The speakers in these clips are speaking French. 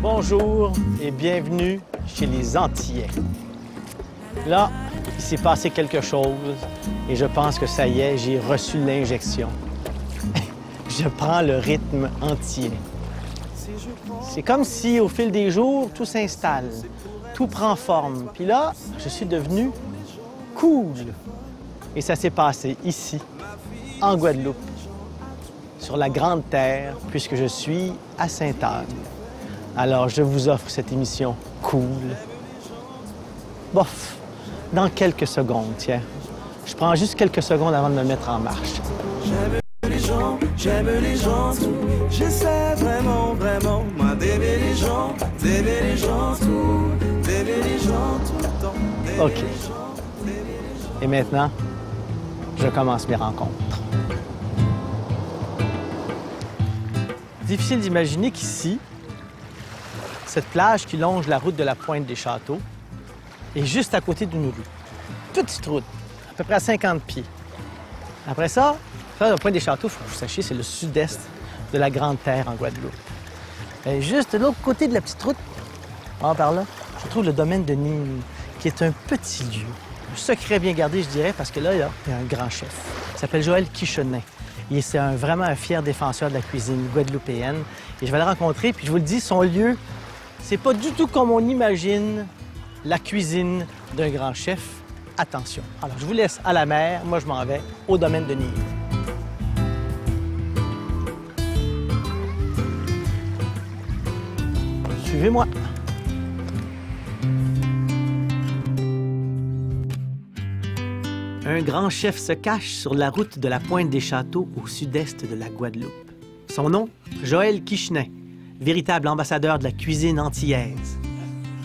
Bonjour et bienvenue chez les Antillais. Là, il s'est passé quelque chose et je pense que ça y est, j'ai reçu l'injection. Je prends le rythme antillais. C'est comme si, au fil des jours, tout s'installe, tout prend forme. Puis là, je suis devenu cool. Et ça s'est passé ici, en Guadeloupe, sur la Grande Terre, puisque je suis à Sainte-Anne. Alors, je vous offre cette émission cool. Bof, dans quelques secondes, tiens. Je prends juste quelques secondes avant de me mettre en marche. J'aime les gens, tout. J'essaie vraiment, moi, d'aimer les gens tout. D'aimer les gens tout le temps. OK. Et maintenant, je commence mes rencontres. Difficile d'imaginer qu'ici, cette plage qui longe la route de la Pointe des Châteaux est juste à côté d'une rue. Petite route, à peu près à 50 pieds. Après ça, la Pointe des Châteaux, il faut que vous sachiez, c'est le sud-est de la Grande Terre en Guadeloupe. Et juste de l'autre côté de la petite route, par là, je trouve le domaine de Nîmes, qui est un petit lieu. Un secret bien gardé, je dirais, parce que là, il y a un grand chef. Il s'appelle Joël Quichenet. Et c'est vraiment un fier défenseur de la cuisine guadeloupéenne. Et je vais le rencontrer, puis je vous le dis, son lieu, c'est pas du tout comme on imagine la cuisine d'un grand chef. Attention. Alors, je vous laisse à la mer. Moi, je m'en vais au domaine de Nîmes. Suivez-moi. Un grand chef se cache sur la route de la Pointe des Châteaux au sud-est de la Guadeloupe. Son nom, Joël Quichenet, véritable ambassadeur de la cuisine antillaise.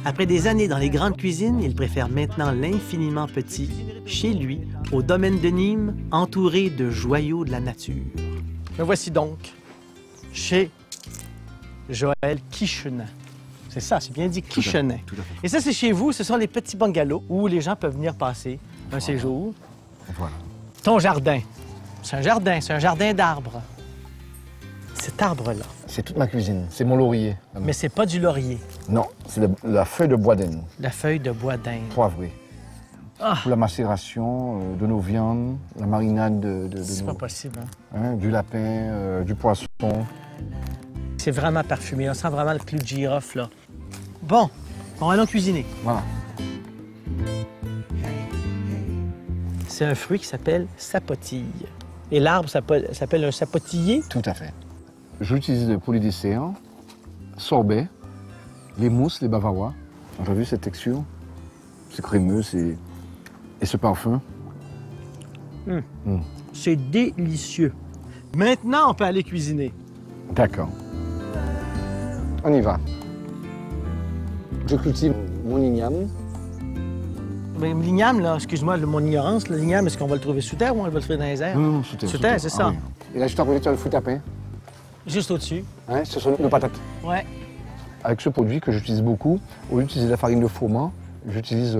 Après des années dans les grandes cuisines, il préfère maintenant l'infiniment petit, chez lui, au domaine de Nîmes, entouré de joyaux de la nature. Me voici donc chez Joël Quichenet. C'est ça, c'est bien dit, Quichenet. Tout à fait. Et ça, c'est chez vous, ce sont les petits bungalows où les gens peuvent venir passer un séjour. Voilà. Ton jardin, c'est un jardin d'arbres. Cet arbre-là. C'est toute ma cuisine. C'est mon laurier. Mais c'est pas du laurier. Non, c'est la feuille de bois d'Inde, La feuille de bois d'Inde. poivrée. Ah! Pour la macération de nos viandes, la marinade C'est pas possible, hein? hein, du lapin, du poisson. C'est vraiment parfumé. On sent vraiment le clou de girofle, là. Bon, allons cuisiner. Voilà. C'est un fruit qui s'appelle sapotille. Et l'arbre s'appelle un sapotillier. Tout à fait. J'utilise pour les desserts, sorbet, les mousses, les bavarois. On a vu cette texture? C'est crémeux, et ce parfum. C'est délicieux. Maintenant, on peut aller cuisiner. D'accord. On y va. Je cultive mon igname. Mais l'igname, là, excuse-moi mon ignorance, l'igname, est-ce qu'on va le trouver sous terre ou on va le trouver dans les airs? Non, sous terre. Sous terre, c'est ça. Oui. Et là, je t'en sur le foot à pain. Juste au-dessus. Hein, ce sont nos patates. Ouais. Avec ce produit que j'utilise beaucoup, au lieu d'utiliser la farine de froment, j'utilise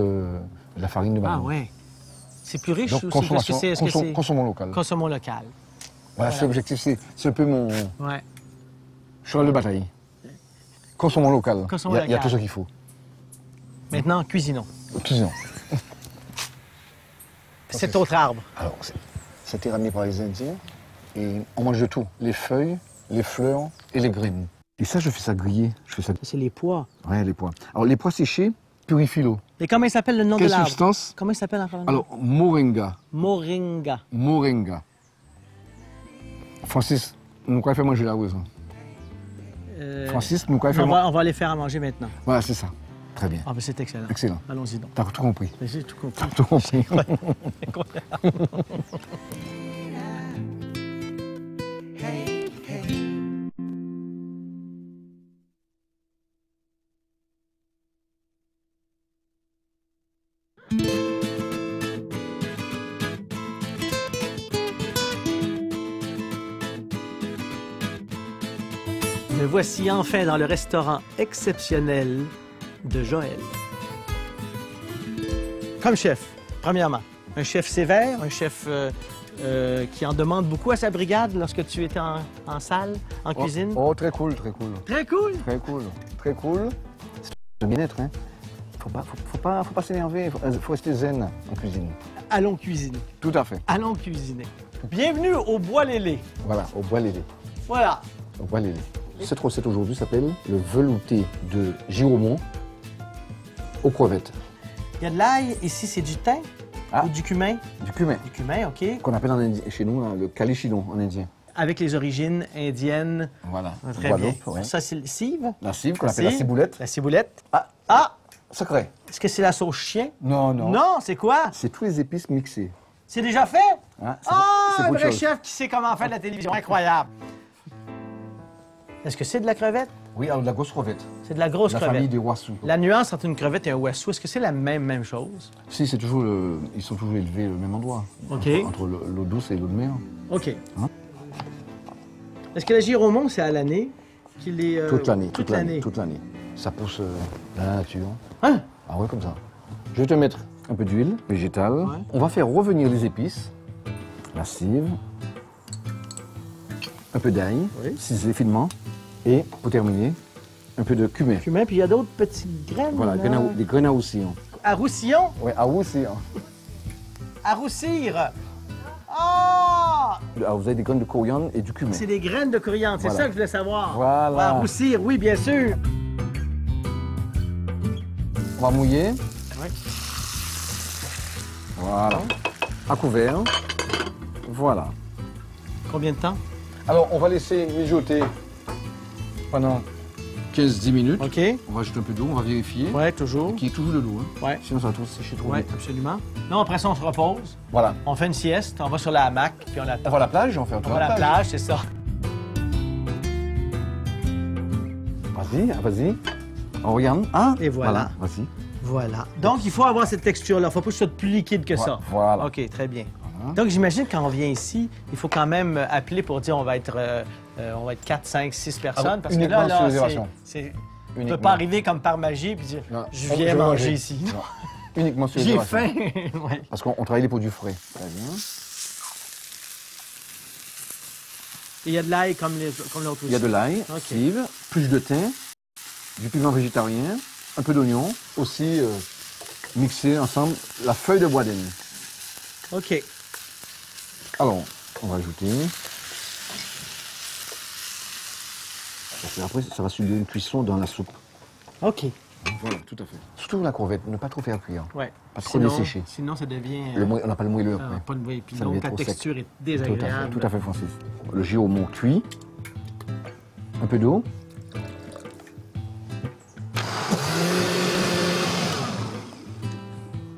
la farine de banane. Ah ouais. C'est plus riche Donc, aussi consommation, parce que c'est consommons local. consommons local. Voilà, c'est l'objectif, c'est un peu mon Ouais. cheval de bataille. Consommons local. Consommons Il y a local. tout ce qu'il faut. Maintenant, cuisinons. Cuisinons. Cet autre arbre. Alors, c'était ramené par les Indiens et on mange de tout. Les feuilles, les fleurs et les graines. Et ça, je fais ça griller. Je fais ça... C'est les pois. Ouais, les pois. Alors, les pois séchés purifient l'eau. Et comment il s'appelle le nom de Quelle l'arbre? substance? Comment il s'appelle encore? Alors, moringa. Moringa. Moringa. Francis, nous quoi faire manger la rose? Francis, nous quoi faire manger? On va les faire à manger maintenant. Voilà, c'est ça. Très bien. Ah, ben c'est excellent. Excellent. Allons-y donc. T'as tout compris. Ben, j'ai tout compris. T'as tout compris. Me voici enfin dans le restaurant exceptionnel de Joël. Comme chef, premièrement, un chef sévère, un chef qui en demande beaucoup à sa brigade lorsque tu étais en salle, en cuisine. Oh, très cool, très cool. Très cool! Très cool, très cool. C'est bien-être, hein. Faut pas s'énerver, faut rester zen en cuisine. Allons cuisiner. Tout à fait. Allons cuisiner. Bienvenue au Bois Lélé. Voilà, au bois lélé. Voilà. Au bois lélé. Cette recette aujourd'hui s'appelle le velouté de Giromont aux crevettes. Il y a de l'ail, ici c'est du thym ou du cumin. Du cumin. Du cumin, OK. Qu'on appelle chez nous le calichidon en indien. Avec les origines indiennes. Voilà. Très bien. Guadeloupe, ouais. Ça, c'est le cive. La cive, qu'on appelle la ciboulette. La ciboulette. Ah, Ah! secret. Est-ce que c'est la sauce chien? Non, non. Non, c'est quoi? C'est tous les épices mixés. C'est déjà fait? Hein, Ah, c'est un pour autre vrai chose. chef qui sait comment faire de la télévision. Incroyable. Est-ce que c'est de la crevette? Oui, alors de la grosse crevette. C'est de la grosse La crevette. famille des wassous. La nuance entre une crevette et un wassou, est-ce que c'est la même chose? Si, c'est toujours ils sont toujours élevés au même endroit. OK. Entre l'eau douce et l'eau de mer. OK. Hein? Est-ce que la Giromont, c'est à l'année qu'il est... Toute l'année. Toute l'année. Toute l'année. Ça pousse dans la nature. Hein? Ah ouais, comme ça. Je vais te mettre un peu d'huile végétale. Ouais. On va faire revenir les épices. La cive. Un peu d'ail, Oui. ciselé finement. Et, pour terminer, un peu de cumin. Cumin, puis il y a d'autres petites graines. Voilà, là. des graines à roussillon. À roussillon? Oui, à roussillon. À roussir. Ah! Alors, vous avez des graines de coriandre et du cumin. C'est des graines de coriandre, c'est Voilà. ça que je voulais savoir. Voilà. À roussir, oui, bien sûr. On va mouiller. Ouais. Voilà. À couvert. Voilà. Combien de temps? Alors, on va laisser mijoter pendant 15-10 minutes. OK. On va ajouter un peu d'eau, on va vérifier Ouais, toujours. qu'il y ait toujours de l'eau. Hein. Ouais. Sinon, ça va trop sécher trop Oui, vite. absolument. Non, après ça, on se repose. Voilà. On fait une sieste, on va sur la hamac, puis on On attend. va à la plage, on fait un On tour va à la plage, c'est ça. Vas-y, vas-y. On regarde. Ah, Et voilà. Vas-y. Voilà. Donc, il faut avoir cette texture-là. Il ne faut pas que ce soit plus liquide que ça. Voilà. OK, très bien. Voilà. Donc, j'imagine quand on vient ici, il faut quand même appeler pour dire on va être 4, 5, 6 personnes. Ah oui, parce que uniquement là, sur réservation. on ne peut Uniquement. pas arriver comme par magie puis dire Non. je Je viens veux manger ici. Non. Uniquement sur J'ai réservation. faim. Ouais. Parce qu'on travaille les produits frais. Très bien. Et il y a de l'ail comme l'autre aussi. Il y a de l'ail, OK. cive, plus de thym, du piment végétarien, un peu d'oignon, aussi mixé ensemble la feuille de bois d'âne. OK. Alors, on va ajouter. Parce que après, ça va subir une cuisson dans la soupe. OK. Voilà, tout à fait. Surtout la corvette, ne pas trop faire cuire. Ouais. Parce qu'on est séché. Sinon, ça devient... On n'a pas le moelleux après. pas de bruit. Puis Ça donc, devient la trop sec. texture est Tout désagréable. à fait, Francis. Le Giromont cuit. Un peu d'eau.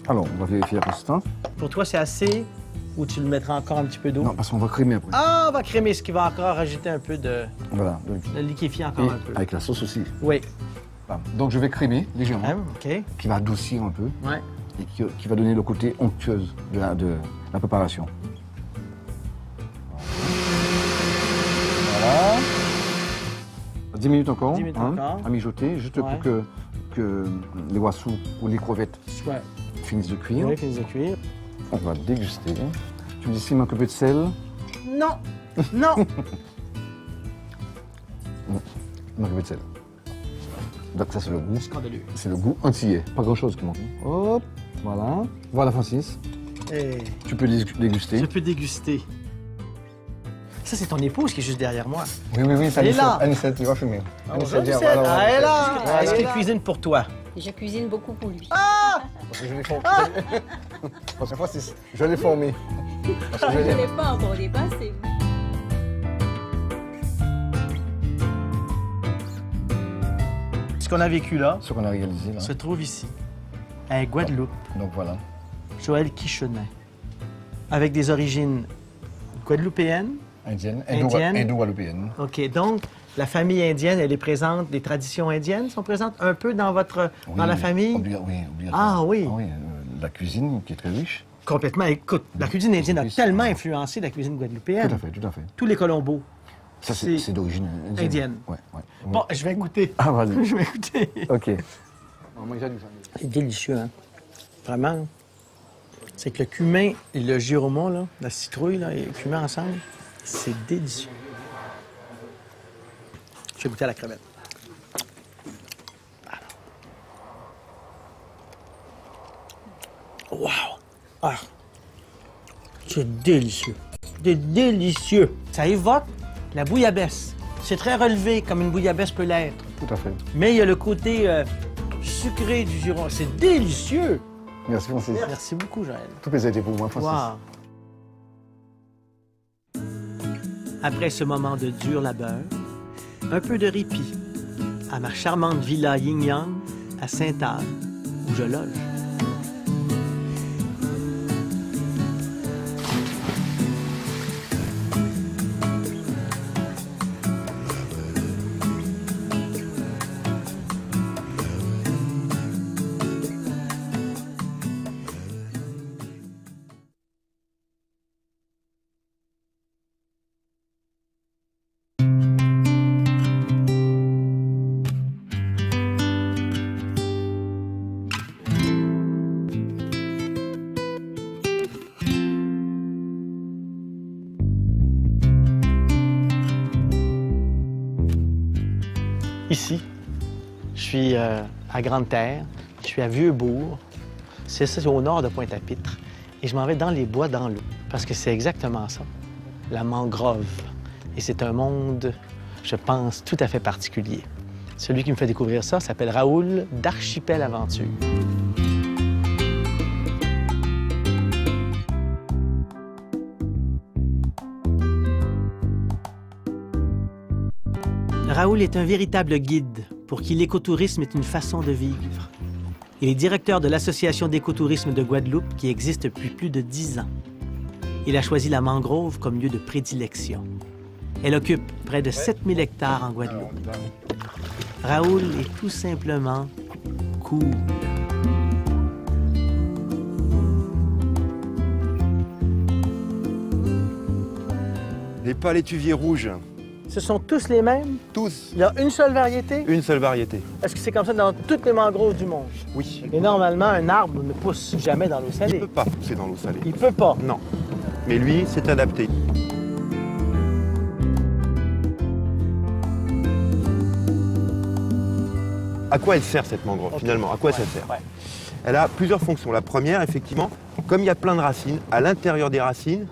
Alors, on va vérifier la consistance. Pour toi, c'est assez ou tu le mettras encore un petit peu d'eau? Non, parce qu'on va crémer après. Ah, on va crémer, ce qui va encore rajouter un peu de Voilà. liquéfier Et encore un peu. avec la sauce aussi. Oui. Voilà. Donc, je vais crémer légèrement, Hein, OK. qui va adoucir un peu Ouais. et qui va donner le côté onctueuse de la préparation. Voilà. 10 minutes encore, 10 minutes encore. à mijoter, juste Ouais. pour que les wassous ou les crevettes Soit. finissent de cuire. Oui, finissez de cuire. On va déguster. Tu me dis s'il manque un peu de sel. Non! Non! Il manque un peu de sel. Donc ça, c'est le goût. Scandaleux. C'est le goût entier. Pas grand-chose qui manque. Hop, voilà. Voilà, Francis. Et Tu peux déguster. je peux déguster. Ça, c'est ton épouse qui est juste derrière moi. Oui, oui, oui, c'est Elle est là. Anicette, tu vas fumer. Bonjour, viens, Lucette. voilà, Ah, elle est là. voilà. Est-ce qu'il cuisine pour toi? Je cuisine beaucoup pour lui. Ah! Parce que je l'ai formé. La prochaine fois, je l'ai formé. Parce que Je ne l'ai pas encore dépassé. Ce qu'on a vécu là Ce qu'on a réalisé là. se trouve ici, à Guadeloupe, Donc voilà. Joël Quichenin, avec des origines guadeloupéennes. Indienne, Indienne. indo-guadeloupéenne. OK, donc la famille indienne, elle est présente, les traditions indiennes sont présentes un peu dans la famille? Oui, obligatoire. Ah oui. La cuisine qui est très riche. Complètement. Écoute, la cuisine indienne a tellement influencé la cuisine guadeloupéenne. Tout à fait, tout à fait. Tous les Colombos. Ça, c'est d'origine indienne. Indienne. Ouais, ouais. Bon, je vais goûter. Ah, vas-y. Je vais goûter. OK. C'est délicieux, hein? Vraiment. C'est que le cumin et le giromon, là, la citrouille là, et le cumin ensemble, c'est délicieux. Je vais goûter à la crevette. Wow! Ah! C'est délicieux. C'est délicieux. Ça évoque la bouillabaisse. C'est très relevé, comme une bouillabaisse peut l'être. Tout à fait. Mais il y a le côté sucré du giron. C'est délicieux. Merci, Francis. Merci beaucoup, Joël. Tout plaisir était pour moi, Francis. Wow. Après ce moment de dur labeur, un peu de répit à ma charmante villa Yin-Yang à Sainte-Anne, où je loge. Ici, je suis à Grande-Terre, je suis à Vieux-Bourg, c'est au nord de Pointe-à-Pitre, et je m'en vais dans les bois, dans l'eau, parce que c'est exactement ça, la mangrove. Et c'est un monde, je pense, tout à fait particulier. Celui qui me fait découvrir ça s'appelle Raoul d'Archipel Aventure. Raoul est un véritable guide pour qui l'écotourisme est une façon de vivre. Il est directeur de l'Association d'écotourisme de Guadeloupe qui existe depuis plus de 10 ans. Il a choisi la mangrove comme lieu de prédilection. Elle occupe près de 7000 hectares en Guadeloupe. Raoul est tout simplement cool. Les palétuviers rouges, Ce sont tous les mêmes? tous, Il y a une seule variété? une seule variété. Est-ce que c'est comme ça dans toutes les mangroves du monde? Oui. Et normalement, un arbre ne pousse jamais dans l'eau Il salée. ne peut pas pousser dans l'eau salée. Il peut pas. Non. Mais lui, c'est adapté. À quoi elle sert cette mangrove finalement? À quoi ça sert? Ouais. Elle a plusieurs fonctions. La première, effectivement, comme il y a plein de racines, à l'intérieur des racines,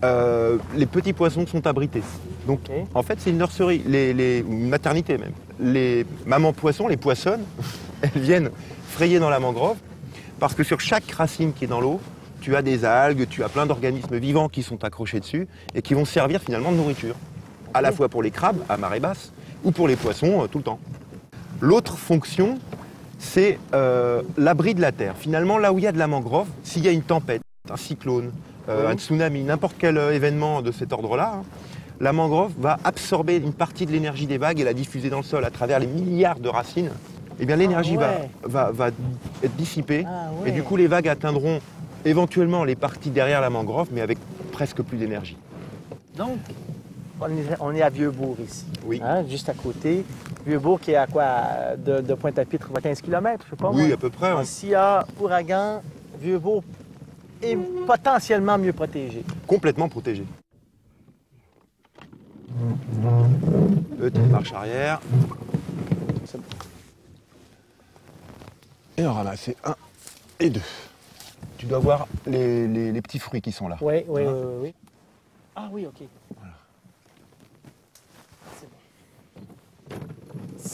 les petits poissons sont abrités. Donc, Ok. en fait, c'est une nurserie, ou une maternité même. Les mamans poissons, les poissonnes, elles viennent frayer dans la mangrove parce que sur chaque racine qui est dans l'eau, tu as des algues, tu as plein d'organismes vivants qui sont accrochés dessus et qui vont servir finalement de nourriture. À la fois pour les crabes à marée basse ou pour les poissons tout le temps. L'autre fonction, c'est l'abri de la terre. Finalement, là où il y a de la mangrove, s'il y a une tempête, un cyclone, un tsunami, n'importe quel événement de cet ordre-là, hein, la mangrove va absorber une partie de l'énergie des vagues et la diffuser dans le sol à travers les milliards de racines. Eh bien, l'énergie ouais. va être dissipée Ah ouais. et du coup, les vagues atteindront éventuellement les parties derrière la mangrove, mais avec presque plus d'énergie. Donc, on est à Vieux-Bourg ici. Oui. Hein, juste à côté. Vieux-Bourg qui est à quoi? De Pointe-à-Pitre, 15 km, je sais pas. Oui, moi. à peu près. Hein. S'il y a ouragan, Vieux-Bourg est potentiellement mieux protégé. Complètement protégé. Petite marche arrière. Et alors là, c'est 1 et 2. Tu dois voir les petits fruits qui sont là. Oui. Ah oui, OK. Voilà.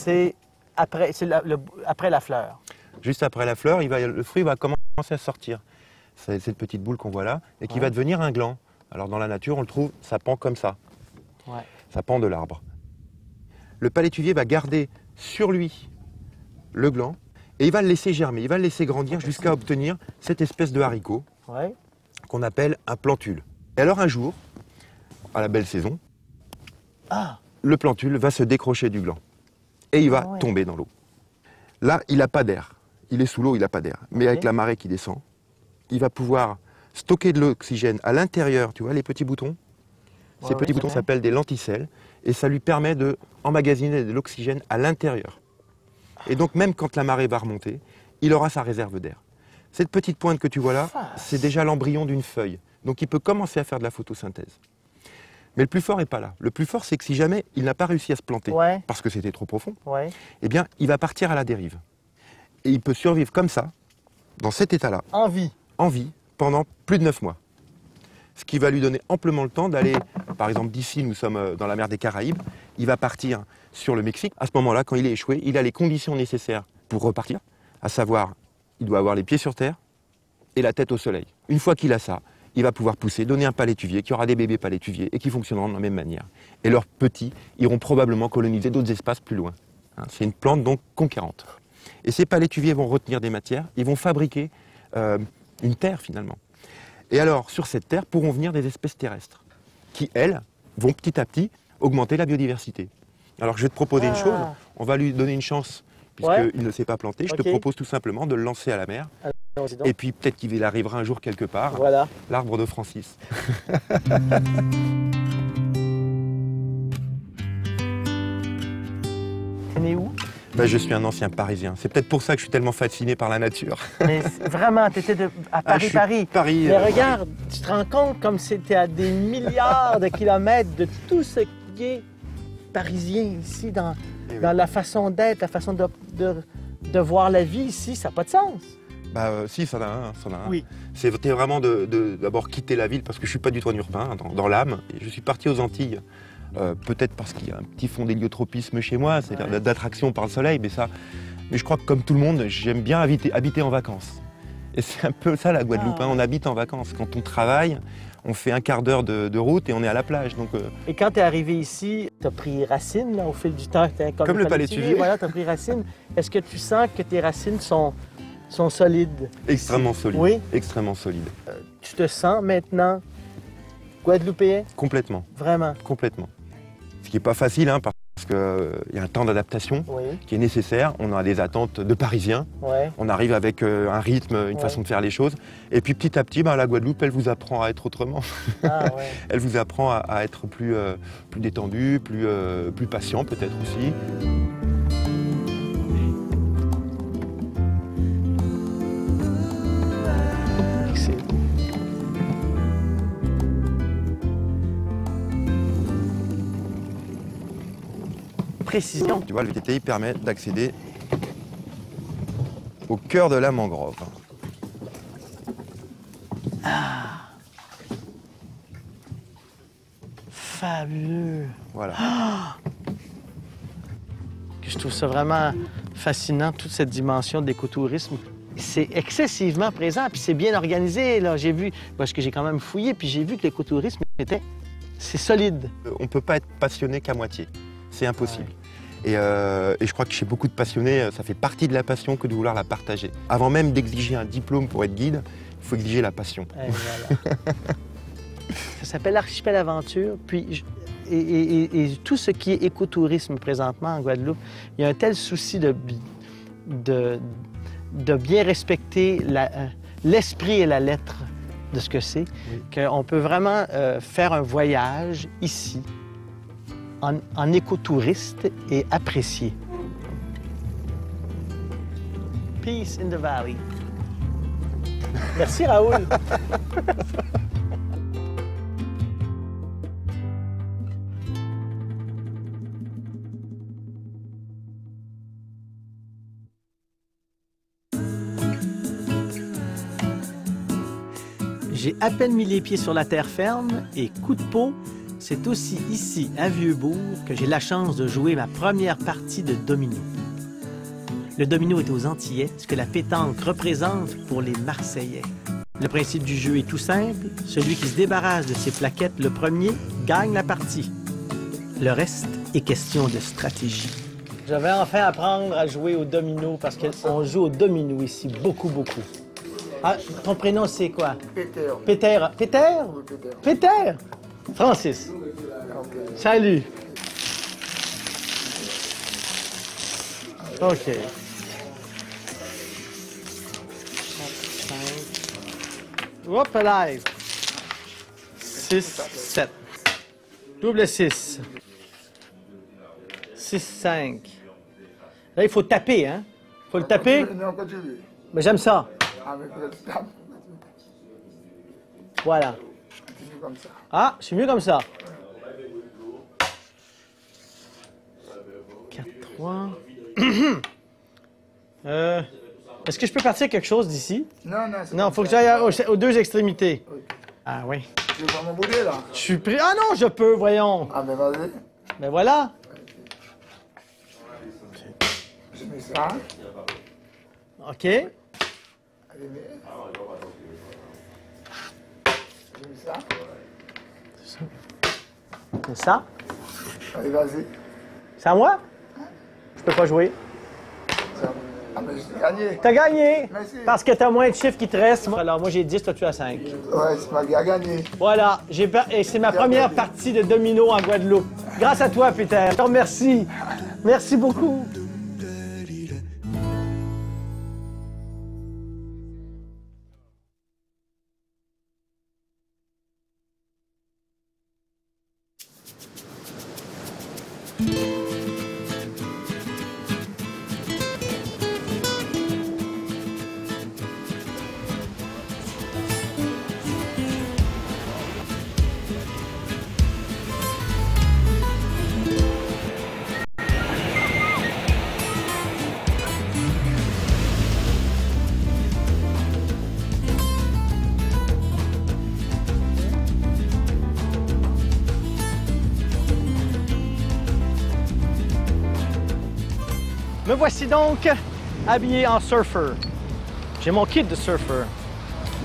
C'est après, après la fleur. Juste après la fleur, le fruit va commencer à sortir. C'est cette petite boule qu'on voit là, et qui va devenir un gland. Alors dans la nature, on le trouve, ça pend comme ça. Ouais. Ça pend de l'arbre. Le palétuvier va garder sur lui le gland, et il va le laisser germer, il va le laisser grandir jusqu'à obtenir cette espèce de haricot qu'on appelle un plantule. Et alors un jour, à la belle saison, le plantule va se décrocher du gland. Et il va tomber dans l'eau. Là, il n'a pas d'air. Il est sous l'eau, il n'a pas d'air. Mais avec la marée qui descend, il va pouvoir stocker de l'oxygène à l'intérieur, tu vois, les petits boutons. Ces petits boutons s'appellent des lenticelles. Et ça lui permet d'emmagasiner de l'oxygène à l'intérieur. Et donc, même quand la marée va remonter, il aura sa réserve d'air. Cette petite pointe que tu vois là, c'est déjà l'embryon d'une feuille. Donc, il peut commencer à faire de la photosynthèse. Mais le plus fort n'est pas là. Le plus fort, c'est que si jamais il n'a pas réussi à se planter, parce que c'était trop profond, eh bien, il va partir à la dérive. Et il peut survivre comme ça, dans cet état-là. En vie. En vie, pendant plus de 9 mois. Ce qui va lui donner amplement le temps d'aller, par exemple, d'ici, nous sommes dans la mer des Caraïbes, il va partir sur le Mexique. À ce moment-là, quand il est échoué, il a les conditions nécessaires pour repartir, à savoir, il doit avoir les pieds sur terre et la tête au soleil. Une fois qu'il a ça, il va pouvoir pousser, donner un palétuvier, qui aura des bébés palétuviers et qui fonctionneront de la même manière. Et leurs petits iront probablement coloniser d'autres espaces plus loin. C'est une plante donc conquérante. Et ces palétuviers vont retenir des matières, ils vont fabriquer une terre finalement. Et alors, sur cette terre pourront venir des espèces terrestres, qui, elles, vont petit à petit augmenter la biodiversité. Alors, je vais te proposer une chose, on va lui donner une chance, puisqu'il ne s'est pas planté. Je te propose tout simplement de le lancer à la mer. Et puis, peut-être qu'il arrivera un jour quelque part, l'arbre de Francis. T'es né où? Ben, je suis un ancien Parisien. C'est peut-être pour ça que je suis tellement fasciné par la nature. Mais vraiment, tu étais à Paris. Paris. Mais regarde, tu te rends compte comme c'était à des milliards de kilomètres de tout ce qui est parisien ici, dans la façon d'être, la façon de voir la vie ici, ça n'a pas de sens. Si, ça en a un. Oui. C'était vraiment d'abord quitter la ville, parce que je ne suis pas du tout un urbain, dans l'âme. Et je suis parti aux Antilles. Peut-être parce qu'il y a un petit fond d'héliotropisme chez moi, c'est-à-dire d'attraction par le soleil, mais je crois que comme tout le monde, j'aime bien habiter en vacances. Et c'est un peu ça la Guadeloupe, on habite en vacances. Quand on travaille, on fait un quart d'heure de route et on est à la plage. Donc, Et quand tu es arrivé ici, tu as pris racine là, au fil du temps, comme le palétuvier. Voilà, tu as pris racine. Est-ce que tu sens que tes racines sont solides? Extrêmement solides. Oui. Extrêmement solides. Tu te sens maintenant guadeloupéen? Complètement. Vraiment? Complètement. Ce qui n'est pas facile, parce qu'il y a un temps d'adaptation qui est nécessaire. On a des attentes de Parisiens. On arrive avec un rythme, une façon de faire les choses. Et puis petit à petit, la Guadeloupe, elle vous apprend à être autrement. Elle vous apprend à être plus détendu, plus patient peut-être aussi. Précision. Tu vois, le VTTI permet d'accéder au cœur de la mangrove. Fabuleux. Voilà. Je trouve ça vraiment fascinant, toute cette dimension de l'écotourisme. C'est excessivement présent, puis c'est bien organisé. Là. J'ai vu, parce que j'ai quand même fouillé, puis j'ai vu que l'écotourisme c'est solide. On ne peut pas être passionné qu'à moitié. C'est impossible. Et je crois que chez beaucoup de passionnés, ça fait partie de la passion que de vouloir la partager. Avant même d'exiger un diplôme pour être guide, il faut exiger la passion. Voilà. Ça s'appelle Archipel Aventure. Puis, et tout ce qui est écotourisme présentement en Guadeloupe, il y a un tel souci de bien respecter l'esprit et la lettre de ce que c'est, qu'on peut vraiment faire un voyage ici, en écotouriste et apprécié. Peace in the valley. Merci Raoul. J'ai à peine mis les pieds sur la terre ferme et coup de peau, c'est aussi ici, à Vieux-Bourg, que j'ai la chance de jouer ma première partie de domino. Le domino est aux Antillais, ce que la pétanque représente pour les Marseillais. Le principe du jeu est tout simple. Celui qui se débarrasse de ses plaquettes le premier gagne la partie. Le reste est question de stratégie. Je vais enfin apprendre à jouer au domino parce qu'on joue au domino ici, beaucoup, beaucoup. Ah, ton prénom, c'est quoi? Peter. Peter. Peter? Oui, Peter. Peter? Francis. Ok. Salut. OK. 5. Hop, là. 6, 7. Double 6. 6, 5. Là, il faut taper, hein? Il faut le taper. Non, continue. Mais j'aime ça. Ah, mais peut-être tape. Voilà. Continue comme ça. Ah, je suis mieux comme ça. 4, 3. Est-ce que je peux partir quelque chose d'ici? Non, non, c'est Non, il comme faut que ça. j'aille aux deux extrémités. Ok. Ah oui. Tu veux voir mon boulet, là? Je suis pris. Ah non, je peux, voyons. Ah, mais vas-y. Ben voilà. Je mets ça. OK. Allez, mets. Je mets ça. C'est ça. Allez, vas-y. C'est à moi? Je peux pas jouer. Ça. Ah, mais j'ai gagné. T'as gagné. Merci. Parce que t'as moins de chiffres qui te restent. Alors moi j'ai 10, toi tu as 5. Ouais, c'est ma gagné. Voilà. Et c'est ma première partie de domino en Guadeloupe. Grâce à toi, Peter. Je te remercie. Merci beaucoup. Me voici donc habillé en surfer. J'ai mon kit de surfer.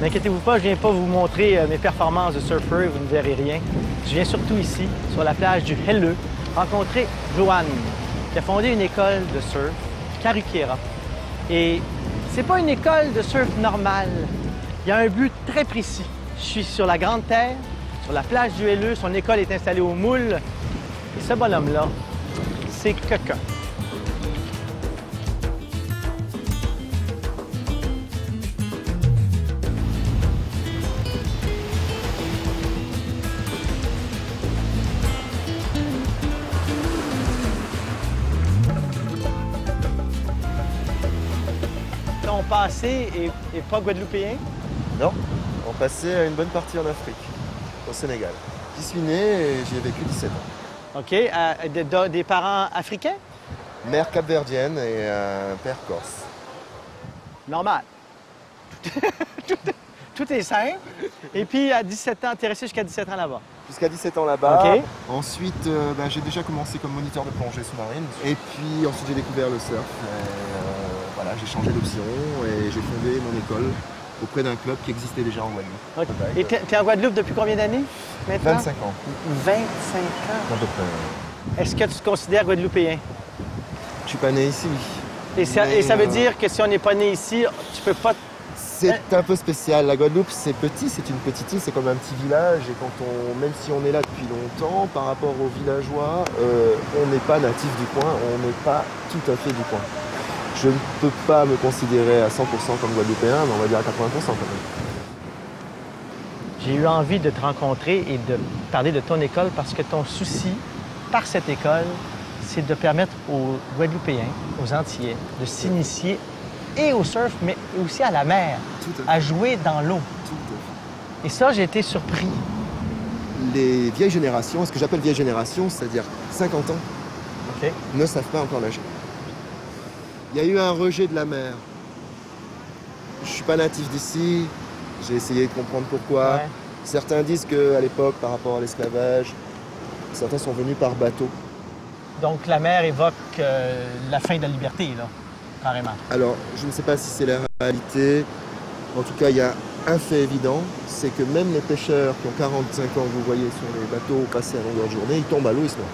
N'inquiétez-vous pas, je ne viens pas vous montrer mes performances de surfer, vous ne verrez rien. Je viens surtout ici, sur la plage du Helleu, rencontrer Joanne, qui a fondé une école de surf, Karukiera. Et c'est pas une école de surf normale. Il y a un but très précis. Je suis sur la Grande Terre, sur la plage du Helleu, son école est installée au Moule. Et ce bonhomme-là, c'est quelqu'un. Ton passé est pas guadeloupéen? Non, on passait une bonne partie en Afrique, au Sénégal. J'y suis né et j'y ai vécu 17 ans. OK. Des parents africains? Mère capverdienne et père corse. Normal. Tout est simple. Et puis, à 17 ans, tu es resté jusqu'à 17 ans là-bas. Jusqu'à 17 ans là-bas. OK. Ensuite, j'ai déjà commencé comme moniteur de plongée sous-marine. Et puis ensuite, j'ai découvert le surf. Voilà, j'ai changé d'option et j'ai fondé mon école auprès d'un club qui existait déjà en Guadeloupe. OK. Et tu es en Guadeloupe depuis combien d'années maintenant? 25 ans. 25 ans. À peu près. Est-ce que tu te considères guadeloupéen? Je suis pas né ici. Et ça veut dire que si on n'est pas né ici, tu peux pas... C'est un peu spécial. La Guadeloupe, c'est petit, c'est une petite île, c'est comme un petit village. Et même si on est là depuis longtemps, par rapport aux villageois, on n'est pas natif du coin, on n'est pas tout à fait du coin. Je ne peux pas me considérer à 100% comme guadeloupéen, mais on va dire à 80% quand même. J'ai eu envie de te rencontrer et de parler de ton école parce que ton souci, par cette école, c'est de permettre aux Guadeloupéens, aux Antillais, de s'initier et au surf, mais aussi à la mer, à jouer dans l'eau. Et ça, j'ai été surpris. Les vieilles générations, ce que j'appelle vieille génération, c'est-à-dire 50 ans, ne savent pas encore nager. Il y a eu un rejet de la mer. Je ne suis pas natif d'ici, j'ai essayé de comprendre pourquoi. Ouais. Certains disent qu'à l'époque, par rapport à l'esclavage, Certains sont venus par bateau. Donc la mer évoque la fin de la liberté, là, carrément. Alors, je ne sais pas si c'est la réalité. En tout cas, il y a un fait évident, c'est que même les pêcheurs qui ont 45 ans, que vous voyez sur les bateaux passer à longueur de journée, ils tombent à l'eau, ils se noient.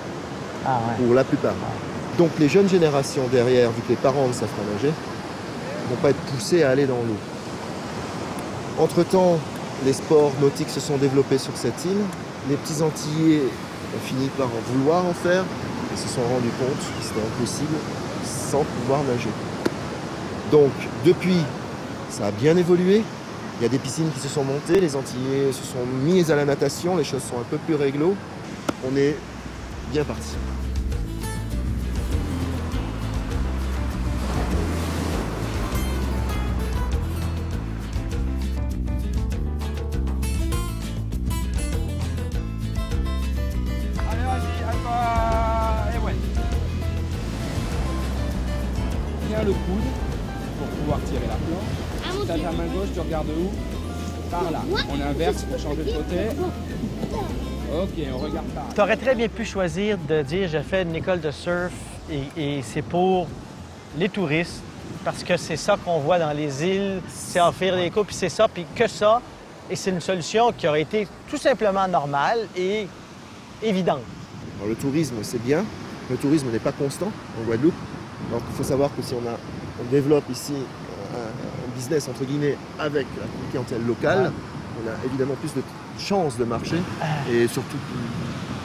Ah ouais. Pour la plupart. Donc les jeunes générations derrière, vu que les parents ne savent pas nager, ne vont pas être poussés à aller dans l'eau. Entre-temps, les sports nautiques se sont développés sur cette île. Les petits Antillais ont fini par en vouloir en faire et se sont rendus compte que c'était impossible sans pouvoir nager. Donc depuis, ça a bien évolué. Il y a des piscines qui se sont montées, les Antillais se sont mis à la natation, les choses sont un peu plus réglo. On est bien parti. Tiens le coude pour pouvoir tirer la planche. Si t'as ta main gauche, tu regardes où? Par là. On inverse pour changer de côté. Ok, on regarde par là. Tu aurais très bien pu choisir de dire j'ai fait une école de surf et c'est pour les touristes parce que c'est ça qu'on voit dans les îles, c'est offrir des cours, puis c'est ça, puis que ça. Et c'est une solution qui aurait été tout simplement normale et évidente. Alors, le tourisme, c'est bien. Le tourisme n'est pas constant en Guadeloupe. Donc il faut savoir que si on développe ici un business entre guillemets avec la clientèle locale, on a évidemment plus de chances de marcher et surtout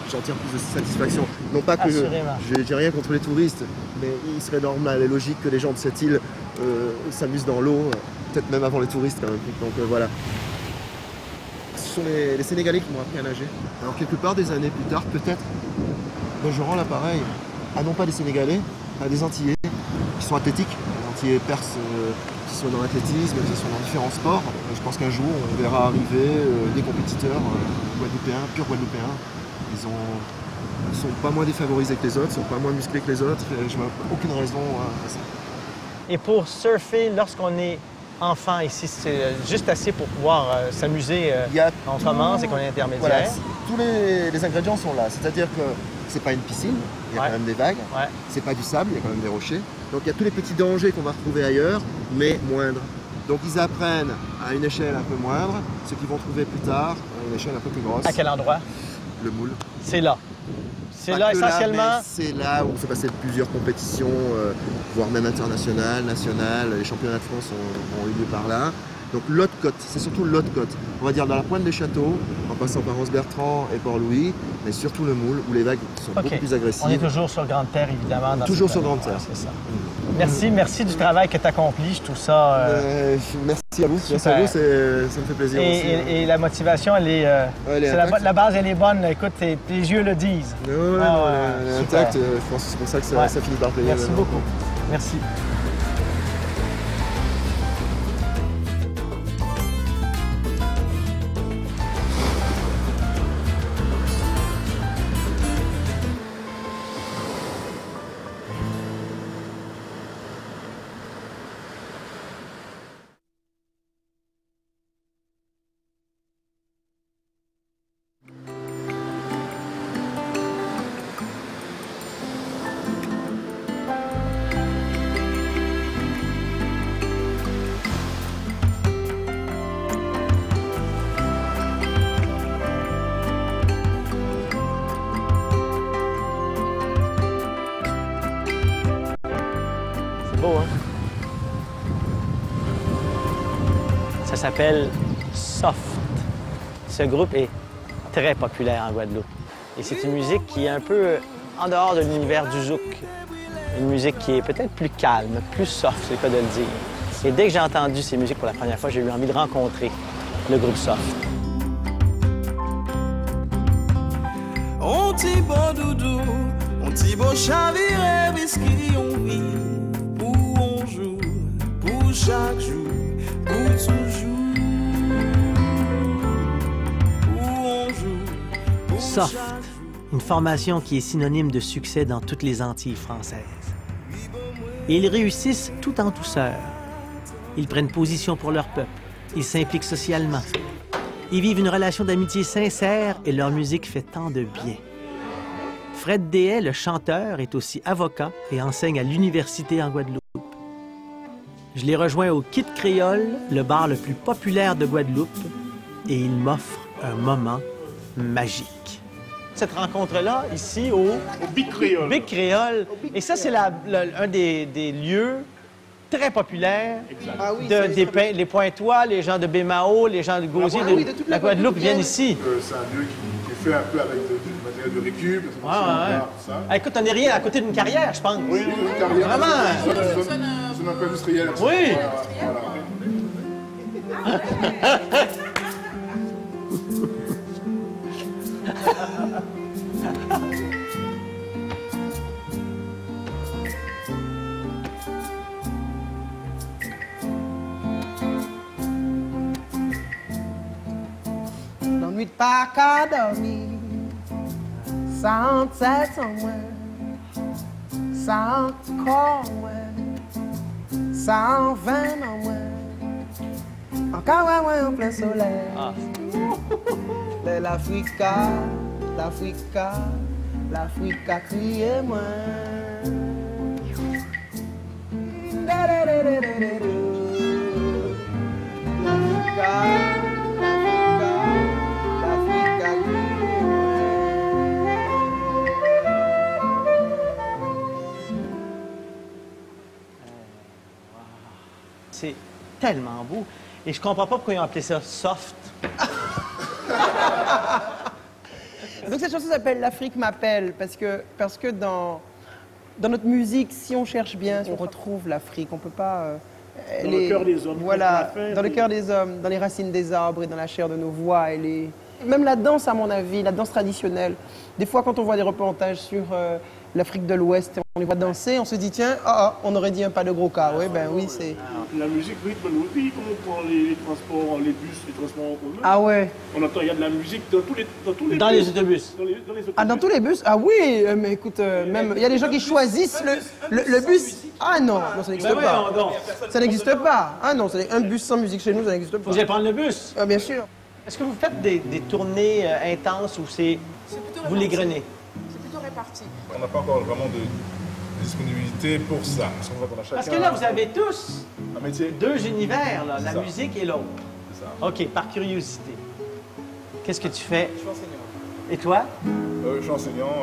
j'en tire plus de satisfaction. Non pas que j'ai rien contre les touristes, mais il serait normal et logique que les gens de cette île s'amusent dans l'eau, peut-être même avant les touristes quand même. Donc voilà. Ce sont les Sénégalais qui m'ont appris à nager. Alors quelque part des années plus tard, peut-être, je rends l'appareil à non pas des Sénégalais, à des Antillais qui sont athlétiques, des Antillais perses qui sont dans l'athlétisme, qui sont dans différents sports. Et je pense qu'un jour, on verra arriver des compétiteurs guadeloupéens, purs guadeloupéens. Ils sont pas moins défavorisés que les autres, ils sont pas moins musclés que les autres. Et je vois aucune raison à ça. Et pour surfer, lorsqu'on est enfant ici, c'est juste assez pour pouvoir s'amuser quand on commence et qu'on est intermédiaire. Voilà, tous les ingrédients sont là, c'est-à-dire que c'est pas une piscine, il y a quand même des vagues, c'est pas du sable, il y a quand même des rochers. Donc il y a tous les petits dangers qu'on va retrouver ailleurs, mais moindres. Donc ils apprennent à une échelle un peu moindre, ce qu'ils vont trouver plus tard à une échelle un peu plus grosse. À quel endroit? Le moule. C'est là. C'est là essentiellement? C'est là où se passaient plusieurs compétitions, voire même internationales, nationales. Les championnats de France ont eu lieu par là. Donc l'Haute-Côte, c'est surtout l'Haute-Côte. On va dire dans la pointe des châteaux, en passant par Anse-Bertrand et Port-Louis, mais surtout le moule, où les vagues sont beaucoup plus agressives. On est toujours sur Grande Terre, évidemment. Toujours sur Grande Terre. C'est ça. Merci du travail que tu accomplis. Je trouve ça... merci à vous. Merci à vous, ça me fait plaisir aussi. Et la motivation, elle est... la base, elle est bonne. Écoute, tes yeux le disent. Elle est intacte. Je pense que c'est pour ça que ça finit par payer. Merci beaucoup. Merci. Beau, hein? Ça s'appelle Soft. Ce groupe est très populaire en Guadeloupe. Et c'est une musique qui est un peu en dehors de l'univers du zouk. Une musique qui est peut-être plus calme, plus soft, c'est le cas de le dire. Et dès que j'ai entendu ces musiques pour la première fois, j'ai eu envie de rencontrer le groupe Soft. On t'y bon doudou, on t'y bon chaviré, whisky, on vit. Chaque jour, pour toujours, où on joue. Soft, une formation qui est synonyme de succès dans toutes les Antilles françaises. Et ils réussissent tout en douceur. Ils prennent position pour leur peuple. Ils s'impliquent socialement. Ils vivent une relation d'amitié sincère et leur musique fait tant de bien. Fred Dehaye, le chanteur, est aussi avocat et enseigne à l'université en Guadeloupe. Je l'ai rejoint au Kit Créole, le bar le plus populaire de Guadeloupe, et il m'offre un moment magique. Cette rencontre-là, ici, au Big Créole. Big Créole. Et ça, c'est un des lieux très populaires les Pointois, les gens de Bémao, les gens de Gauzier, de la Guadeloupe viennent ici. C'est un lieu qui est fait un peu avec du matériel de récup. Tout ça. Écoute, on n'est rien à côté d'une carrière, je pense. Oui, une carrière. Vraiment. C'est un peu industriel. Oui. L'ennui de pas qu'à dormir, sans tête sans moi, sans corps moi, sans vin en moi, encore ouais en plein soleil. De l'Africa, l'Africa, l'Africa criez moi. C'est tellement beau. Et je comprends pas pourquoi ils ont appelé ça soft. Donc cette chanson s'appelle L'Afrique m'appelle parce que dans notre musique, si on cherche bien, on retrouve l'Afrique. On peut pas... Dans le cœur des hommes. Voilà, dans le cœur des hommes, dans les racines des arbres et dans la chair de nos voix. Même la danse, à mon avis, la danse traditionnelle. Des fois, quand on voit des reportages sur l'Afrique de l'Ouest, on les voit danser, on se dit, tiens, on aurait dit un pas de gros cas. Oui, ben oui, c'est... La musique rythme nos vies, comme on prend les transports, les bus, les transports en commun. Ah ouais. On entend, il y a de la musique dans tous les bus. Les autobus. Dans les autobus. Ah, dans tous les bus? Ah oui, mais écoute, même, il y a des gens qui choisissent le bus. Ah non, ça n'existe pas. Ça n'existe pas. Ah non, un bus sans musique chez nous, ça n'existe pas. Vous allez prendre le bus? Ah, bien sûr. Est-ce que vous faites des tournées intenses ou vous les grenez? C'est plutôt réparti. On n'a pas encore vraiment de disponibilité pour ça. Parce que là, vous avez tous un métier. Deux univers, là, la musique et l'autre. C'est ça. OK, par curiosité. Qu'est-ce que tu fais? Je suis enseignant. Et toi? Je suis enseignant.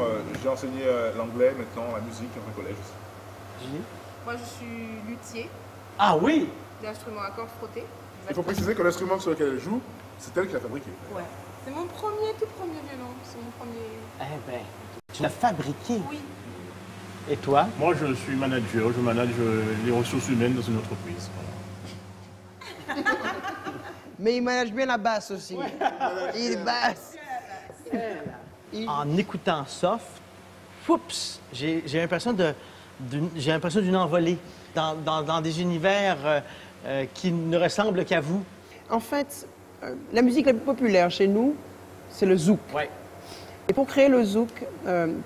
J'ai enseigné l'anglais, maintenant la musique en collège aussi. Julie? Moi, je suis luthier. Ah oui? L'instrument à cordes frottées. Il faut préciser que l'instrument sur lequel elle joue, c'est elle qui l'a fabriqué. Ouais. C'est mon tout premier violon. C'est mon premier... Eh bien, tu l'as fabriqué? Oui. Et toi? Moi, je suis manager. Je manage les ressources humaines dans une entreprise. Voilà. Mais il manage bien la basse aussi. Il basse. En écoutant Soft, oups, j'ai l'impression d'une envolée dans des univers qui ne ressemblent qu'à vous. En fait, la musique la plus populaire chez nous, c'est le zouk. Ouais. Et pour créer le zouk,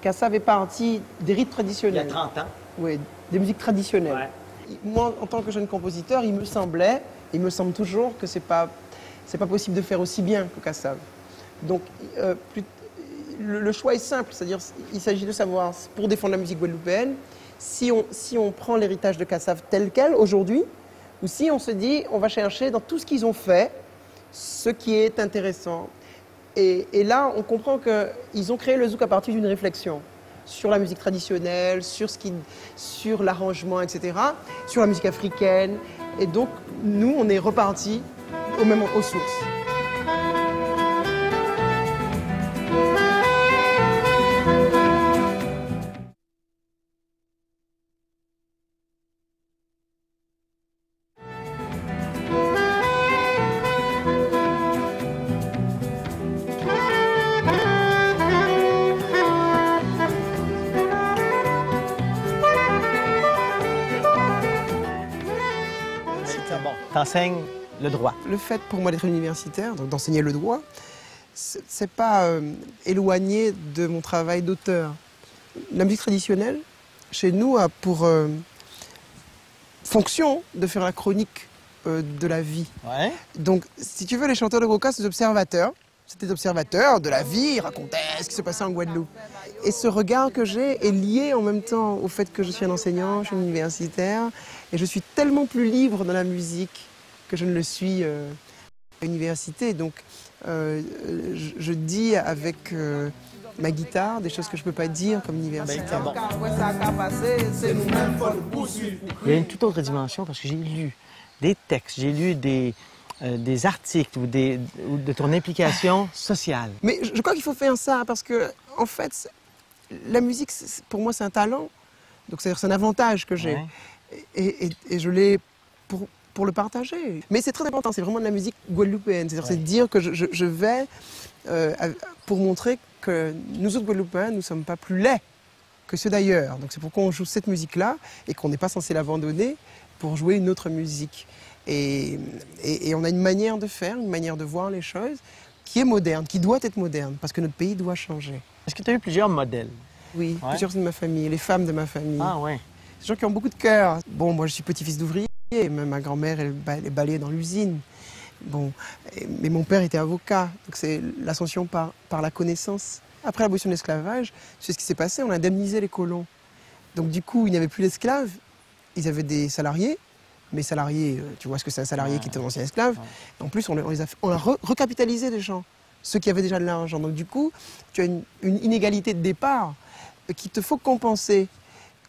Kassav est parti des rites traditionnels. Il y a 30 ans. Oui, des musiques traditionnelles. Ouais. Moi, en tant que jeune compositeur, il me semble toujours que c'est pas possible de faire aussi bien que Kassav. Donc, le choix est simple, c'est-à-dire il s'agit de savoir, pour défendre la musique guadeloupéenne, si on prend l'héritage de Kassav tel quel aujourd'hui, ou si on se dit, on va chercher dans tout ce qu'ils ont fait, ce qui est intéressant. Et là, on comprend qu'ils ont créé le zouk à partir d'une réflexion sur la musique traditionnelle, sur l'arrangement, etc., sur la musique africaine. Et donc, nous, on est repartis aux sources. T'enseignes le droit. Le fait pour moi d'être universitaire, donc d'enseigner le droit, c'est pas éloigné de mon travail d'auteur. La musique traditionnelle, chez nous, a pour fonction de faire la chronique de la vie. Ouais. Donc, si tu veux, les chanteurs de Goka, c'est des observateurs. C'était des observateurs de la vie, ils racontaient ce qui se passait en Guadeloupe. Et ce regard que j'ai est lié en même temps au fait que je suis un enseignant, je suis un universitaire, et je suis tellement plus libre dans la musique que je ne le suis à l'université. Donc je dis avec ma guitare des choses que je ne peux pas dire comme universitaire. Bon. Il y a une toute autre dimension parce que j'ai lu des textes, j'ai lu des articles ou de ton implication sociale. Mais je crois qu'il faut faire ça parce que, en fait, la musique, pour moi, c'est un talent. Donc, c'est un avantage que j'ai. Ouais. Et je l'ai pour le partager. Mais c'est très important, c'est vraiment de la musique guadeloupéenne. C'est de dire que je vais pour montrer que nous autres Guadeloupéens, nous ne sommes pas plus laids que ceux d'ailleurs. Donc, c'est pourquoi on joue cette musique-là et qu'on n'est pas censé l'abandonner pour jouer une autre musique. Et on a une manière de faire, une manière de voir les choses qui est moderne, qui doit être moderne, parce que notre pays doit changer. Est-ce que tu as eu plusieurs modèles? Oui, plusieurs de ma famille, les femmes de ma famille. Ah ouais. Des gens qui ont beaucoup de cœur. Bon, moi je suis petit-fils d'ouvrier, même ma grand-mère elle balayait dans l'usine. Bon, mais mon père était avocat, donc c'est l'ascension par la connaissance. Après l'abolition de l'esclavage, tu sais ce qui s'est passé, on a indemnisé les colons. Donc du coup, il n'y avait plus d'esclaves, ils avaient des salariés. Mais salariés, tu vois ce que c'est un salarié qui était un ancien esclave. En plus, on a recapitalisé des gens, ceux qui avaient déjà de l'argent. Donc du coup, tu as une inégalité de départ qu'il te faut compenser.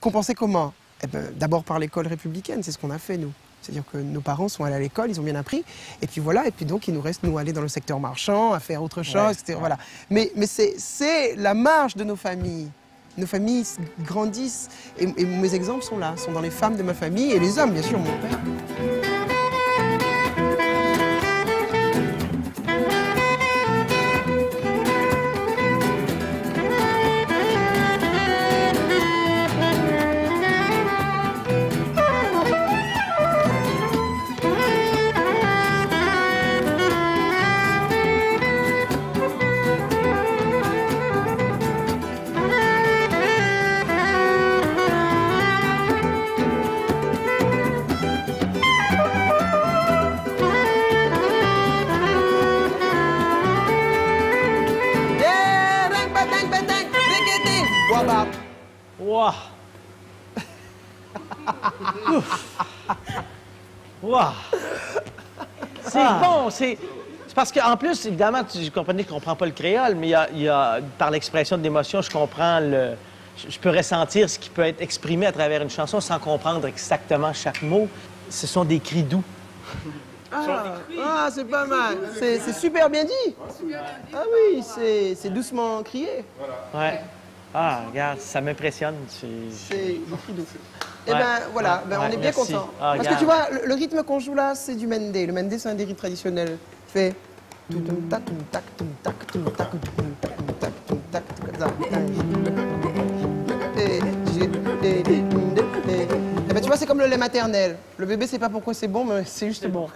Compenser comment? Eh ben, d'abord par l'école républicaine, c'est ce qu'on a fait nous. C'est-à-dire que nos parents sont allés à l'école, ils ont bien appris, et puis voilà, et puis donc il nous reste, nous, aller dans le secteur marchand, à faire autre chose, etc. Voilà. Mais c'est la marge de nos familles. Nos familles grandissent, et mes exemples sont là, sont dans les femmes de ma famille, et les hommes, bien sûr, mon père. Wow! Wow! C'est bon, c'est parce qu'en plus, évidemment, je comprenais qu'on ne comprend pas le créole, mais il y a par l'expression de l'émotion, je comprends je peux ressentir ce qui peut être exprimé à travers une chanson sans comprendre exactement chaque mot. Ce sont des cris doux. Ah, c'est pas mal. C'est super bien dit. Ah oui, c'est doucement crié. Ouais. Ah, regarde, ça m'impressionne. C'est des cris doux. Eh bien, voilà, on est bien content. Ah, parce que tu vois, le rythme qu'on joue là, c'est du mendé. Le mendé, c'est un des rythmes traditionnels. Fait. Eh ben, tu vois, c'est comme le lait maternel. Le bébé sait pas pourquoi c'est bon, mais c'est juste bon.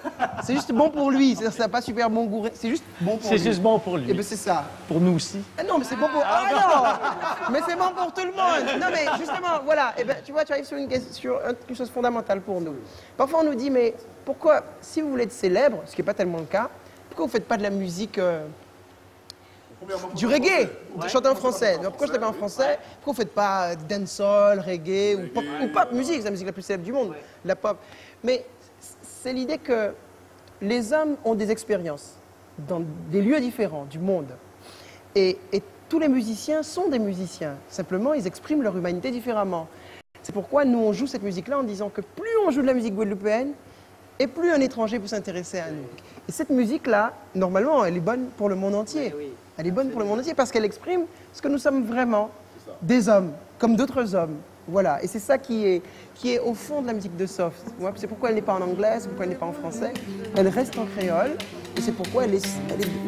C'est juste bon pour lui. Ça n'a pas super bon goût. C'est juste bon pour lui. C'est juste bon pour lui. Eh ben, c'est ça. Pour nous aussi. Ah non, mais c'est bon pour... Ah non. Mais c'est bon pour tout le monde. Non, mais justement, voilà. Eh ben, tu vois, tu arrives sur une chose fondamentale pour nous. Parfois, on nous dit, mais pourquoi, si vous voulez être célèbre, ce qui n'est pas tellement le cas, pourquoi vous ne faites pas de la musique... du reggae, chanter en français. Donc, pourquoi je ne fais pas en français? Pourquoi vous ne faites pas dancehall, reggae ou pop musique? C'est la musique la plus célèbre du monde, la pop. Mais c'est l'idée que les hommes ont des expériences dans des lieux différents du monde. Et tous les musiciens sont des musiciens. Simplement, ils expriment leur humanité différemment. C'est pourquoi nous, on joue cette musique-là en disant que plus on joue de la musique guadeloupéenne, et plus un étranger peut s'intéresser à nous. Et cette musique-là, normalement, elle est bonne pour le monde entier. Elle est bonne pour le monde entier parce qu'elle exprime ce que nous sommes vraiment, des hommes, comme d'autres hommes. Voilà, et c'est ça qui est au fond de la musique de soft. C'est pourquoi elle n'est pas en anglais, c'est pourquoi elle n'est pas en français. Elle reste en créole, et c'est pourquoi elle est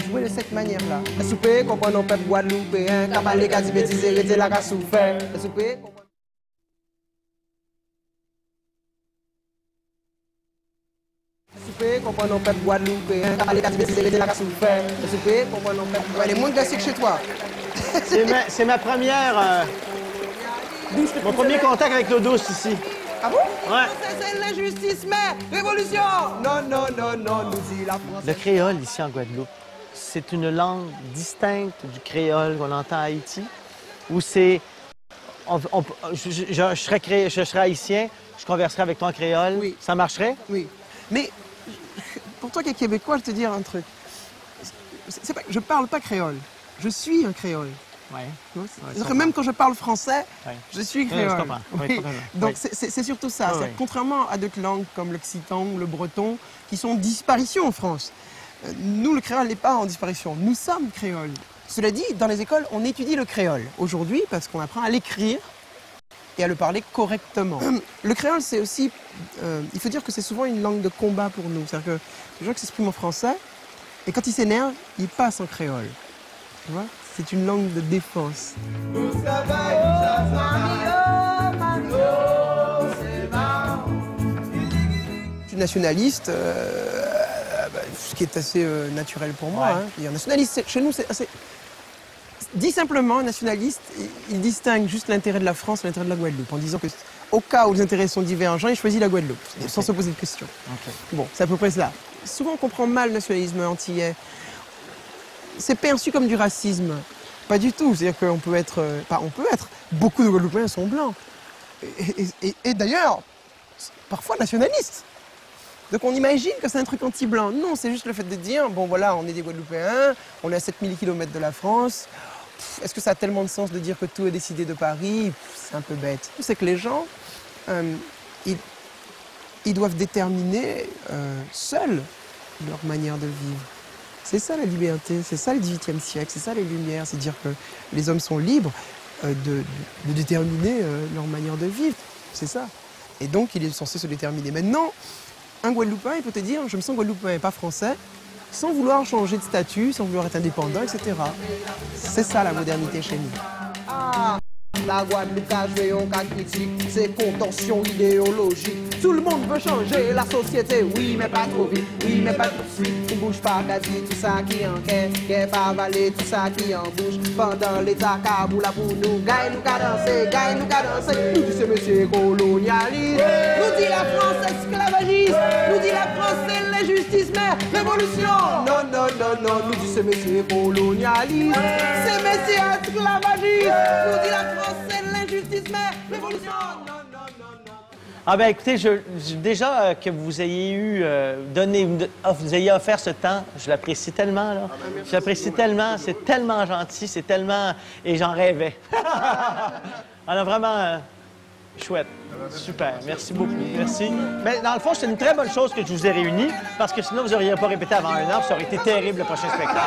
jouée de cette manière-là. La soupe, comprend nos peuples guadeloupéens, cabalé, quasi bêtisé, rété la cassouffé. La soupe, comprend nos peuples guadeloupéens, cabalé, quasi bêtisé, rété la cassouffé. La soupe, comprend nos peuples. Elle est moins classique chez toi. C'est ma première... mon premier contact avec l'eau douce ici. Ah bon? Ouais. C'est l'injustice, mais révolution! Non, non, non, non, nous dit la France. Le créole ici en Guadeloupe, c'est une langue distincte du créole qu'on entend à Haïti. Ou c'est... je serais haïtien, je converserais avec toi en créole, Oui. Ça marcherait? Oui. Mais pour toi qui es québécois, je vais te dire un truc. Je parle pas créole. Je suis un créole. Ouais. C'est-à-dire que même quand je parle français, je suis créole. Je comprends. Oui. Donc c'est surtout ça. Oui. Contrairement à d'autres langues comme l'occitan ou le breton, qui sont en disparition en France, nous, le créole n'est pas en disparition. Nous sommes créoles. Cela dit, dans les écoles, on étudie le créole aujourd'hui parce qu'on apprend à l'écrire et à le parler correctement. Le créole, c'est aussi... il faut dire que c'est souvent une langue de combat pour nous. C'est-à-dire que les gens qui s'expriment en français, et quand ils s'énervent, ils passent en créole. Tu vois? C'est une langue de défense. Je suis nationaliste, ce qui est assez naturel pour moi. Hein. Je veux dire, nationaliste, chez nous, c'est assez... Dit simplement, nationaliste, il distingue juste l'intérêt de la France et l'intérêt de la Guadeloupe, en disant que au cas où les intérêts sont divergents, il choisit la Guadeloupe, sans se poser de questions. Bon, c'est à peu près cela. Souvent, on comprend mal le nationalisme antillais. C'est perçu comme du racisme. Pas du tout. C'est-à-dire qu'on peut être... beaucoup de Guadeloupéens sont blancs. Et d'ailleurs, parfois nationalistes. Donc on imagine que c'est un truc anti-blanc. Non, c'est juste le fait de dire, bon voilà, on est des Guadeloupéens, on est à 7000 km de la France. Est-ce que ça a tellement de sens de dire que tout est décidé de Paris? C'est un peu bête. C'est que les gens, ils doivent déterminer seuls leur manière de vivre. C'est ça la liberté, c'est ça le XVIIIe siècle, c'est ça les Lumières, c'est dire que les hommes sont libres de déterminer leur manière de vivre. C'est ça. Et donc il est censé se déterminer. Maintenant, un Guadeloupéen, il peut te dire, je me sens Guadeloupéen et pas français, sans vouloir changer de statut, sans vouloir être indépendant, etc. C'est ça la modernité chez nous. Ah, la Guadeloupe a joué un cas critique, c'est contention idéologique. Tout le monde veut changer la société, oui mais pas trop vite, oui mais pas tout de suite. On bouge pas quasi tout ça qui en qu'est pas avalé, tout ça qui en bouge. Pendant l'état caboula pour nous, gagne nous qu'à danser, nous dit ce monsieur colonialiste. Nous dit la France esclavagiste, nous dit la France c'est l'injustice mais révolution. Non, non, non, non, nous dit ce monsieur colonialiste, c'est monsieur esclavagiste. Nous dit la France c'est l'injustice mais révolution. Non, non, non, non. Ah ben écoutez, déjà que vous ayez eu vous ayez offert ce temps, je l'apprécie tellement là. Je l'apprécie tellement, c'est tellement gentil, c'est tellement et j'en rêvais. On a vraiment chouette, super, merci beaucoup, merci. Mais dans le fond, c'est une très bonne chose que je vous ai réunis parce que sinon vous n'auriez pas répété avant 1 an, ça aurait été terrible le prochain spectacle.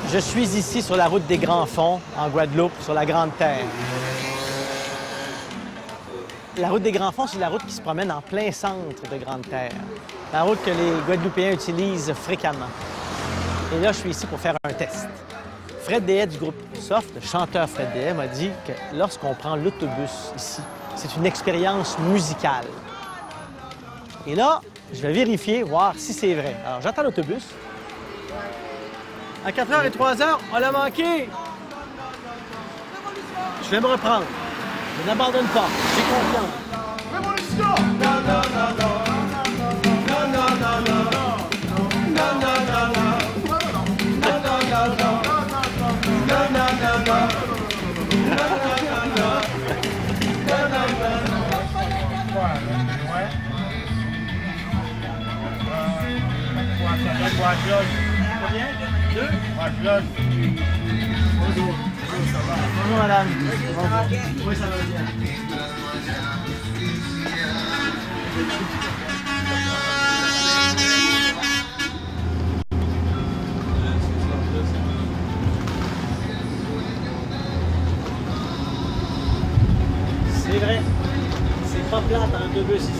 Je suis ici sur la route des Grands Fonds, en Guadeloupe, sur la Grande Terre. La route des Grands Fonds, c'est la route qui se promène en plein centre de Grande Terre. La route que les Guadeloupéens utilisent fréquemment. Et là, je suis ici pour faire un test. Fred Dehaye du groupe Soft, le chanteur Fred Dehaye, m'a dit que lorsqu'on prend l'autobus ici, c'est une expérience musicale. Et là, je vais vérifier, voir si c'est vrai. Alors, j'attends l'autobus. À 4h et 3h, on l'a manqué. Je vais me reprendre. Je n'abandonne pas. J'ai confiance. Révolution! Non, non, non, non. Non, non, non, non. Non, non, non, non. Non, non, non, non. Non, non, non, non. Non, non, non, non. Non, non, non, non. Combien? 2? Bonjour. Bonjour madame. Bonjour. Oui, ça va bien. C'est vrai, c'est pas plate en autobus ici.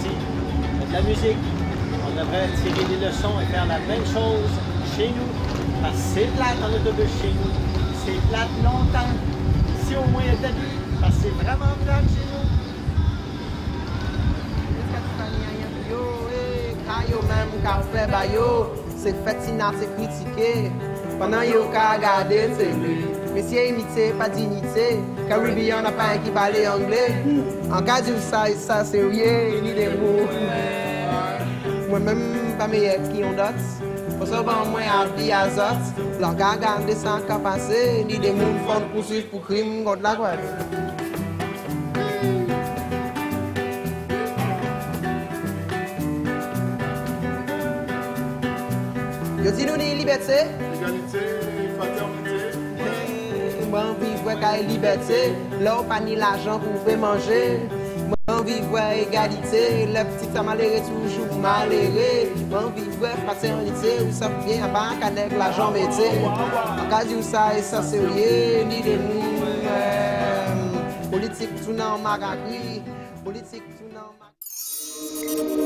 Il y a de la musique. On devrait tirer des leçons et faire la même chose chez nous. Parce que c'est plate en autobus chez nous. C'est plate longtemps. Si au moins il y a de la vie, parce que c'est vraiment plate chez nous. C'est fait, c'est critiqué. pendant yo ka regarder télé. Messieurs imité, pas dignité, Caribbean n'a pas un qui parle anglais. En cas de ça, ça c'est rien, ni des mots. Moi-même, pas meilleur qui ont d'autres. Pour ça, moi, à vie à autres. Blanc, garder sans qu'à passer, ni des mots font poursuivre pour crime contre la Guadeloupe. Yo dis nous ni liberté. Égalité, fraternité. Moi, vivre qu'à liberté. Là, on pas ni l'argent pour faire manger. Moi, vivre égalité. Le petit ça malheureux toujours malheureux. Moi, vivre fraternité. Où ça vient à banque avec l'argent métier. En cas où ça et ça c'est rien. Ni des mots. Politique tout non magagui. Politique tout non magagui.